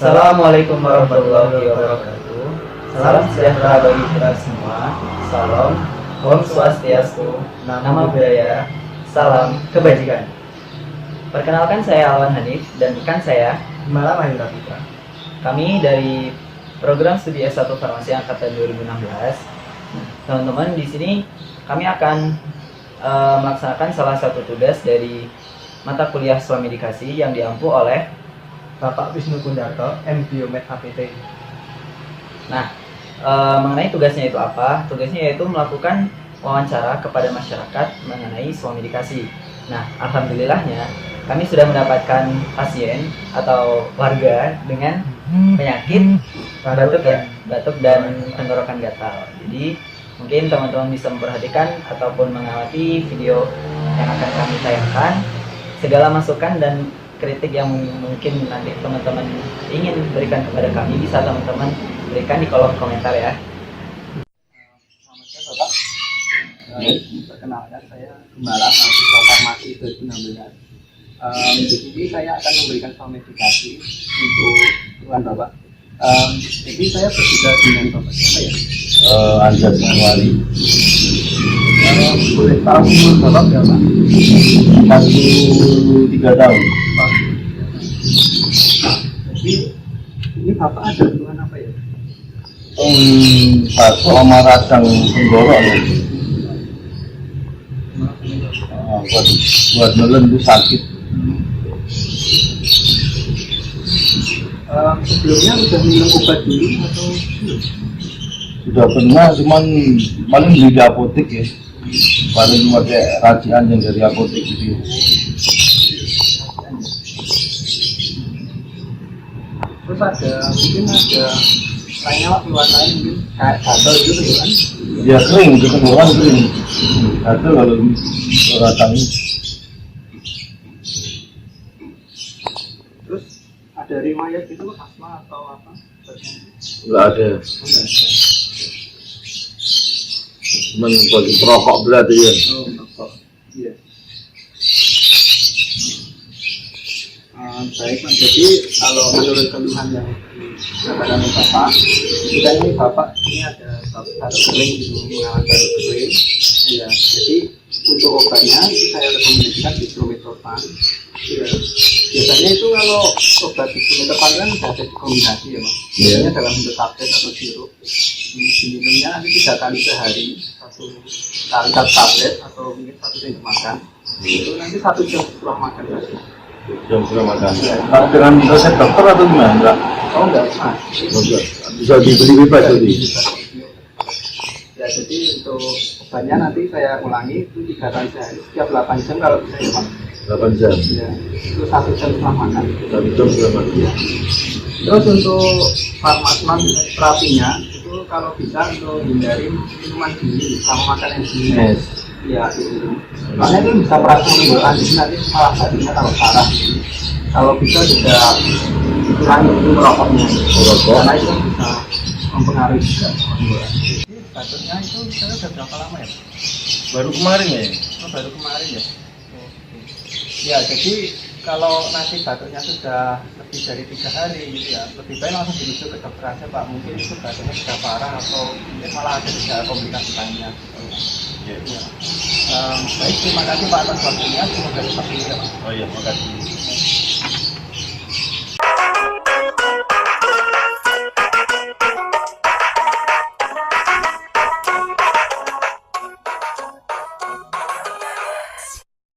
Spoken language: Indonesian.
Assalamualaikum warahmatullahi wabarakatuh. Salam sejahtera bagi kita semua. Salam, Om Swastiastu, Namo Buddhaya, salam kebajikan. Perkenalkan, saya Alwan Hanif dan rekan saya Malam Mahendra Putra. Kami dari program studi S1 Farmasi angkatan 2016. Teman-teman, di sini kami akan melaksanakan salah satu tugas dari mata kuliah Swamedikasi yang diampu oleh Bapak Wisnu Kundarto, M Biomed APT. Nah, mengenai tugasnya itu apa? Tugasnya yaitu melakukan wawancara kepada masyarakat mengenai Swamedikasi. Nah, alhamdulillahnya kami sudah mendapatkan pasien atau warga dengan penyakit batuk dan tenggorokan gatal. Jadi mungkin teman-teman bisa memperhatikan ataupun mengamati video yang akan kami tayangkan. Segala masukan dan kritik yang mungkin nanti teman-teman ingin berikan kepada kami bisa teman-teman berikan di kolom komentar ya. Selamat siang Bapak. Perkenalkan, saya Gembala mahasiswa Farmasi 2016. Di sini saya akan memberikan Swamedikasi untuk tuan Bapak. Jadi saya berbicara dengan Bapak siapa ya? Anjas Anwari. Boleh tahu umur Bapak berapa? 43 tahun. Jadi ini Bapak ada keluhan apa ya? Batuk sama radang tenggorok ya. Buat nelen itu sakit. Sebelumnya sudah minum obat dulu atau belum? Sudah pernah, cuman paling beli di apotek ya. Paling pakai racian yang dari apotek gitu. Terus mungkin ada lainnya keluhan lain mungkin kayak gatal gitu ya kan? Ya kering, itu tenggorokan kering. Itu kalau radang ini. Terus ada riwayat itu asma atau apa? Enggak ada. Cuman bagi perokok berarti ya. Oh, rokok. Iya. Baik Pak, jadi kalau menurut keluhan yang dikatakan oleh Bapak, kita ini Bapak ini ada batuk kering gitu, mengalami batuk kering. Ya, jadi untuk obatnya itu saya rekomendasikan dextromethorphan. Ya, biasanya itu kalau obat dextromethorphan kan sudah ada kombinasi ya Pak. Biasanya dalam bentuk tablet atau sirup. Diminumnya nanti 3 kali sehari, 1 kali 1 tablet atau mungkin 1 sendok makan. Itu nanti 1 jam setelah makan saja. Jam sudah makan. Nah, dengan resep dokter atau gimana? Enggak. Oh enggak, Bisa dibeli bebas jadi. Ya, jadi untuk obatnya nanti saya ulangi itu 3 kali sehari setiap 8 jam kalau bisa ya Pak. 8 jam. Ya, itu 1 jam setelah makan. 1 jam sudah makan. Ya. Terus untuk farmasman terapinya itu kalau bisa untuk hindari minuman dingin sama makan yang dingin. Yes. Iya, gitu. Karena itu bisa merangsang menimbulkan jadi nanti malah sakitnya kalau parah. Kalau bisa juga kurangi dulu merokoknya. Karena itu bisa mempengaruhi juga menimbulkan. Batuknya itu saya sudah berapa lama ya? Baru kemarin ya? Oh, baru kemarin ya? Ya, jadi kalau nanti batuknya sudah lebih dari 3 hari gitu ya, lebih baik langsung dirujuk ke dokter aja Pak. Mungkin itu batuknya sudah parah atau mungkin malah ada gejala komplikasi lainnya. Ya. Baik, terima kasih Pak atas waktunya. Semoga seperti ini Pak. Oh iya, makasih.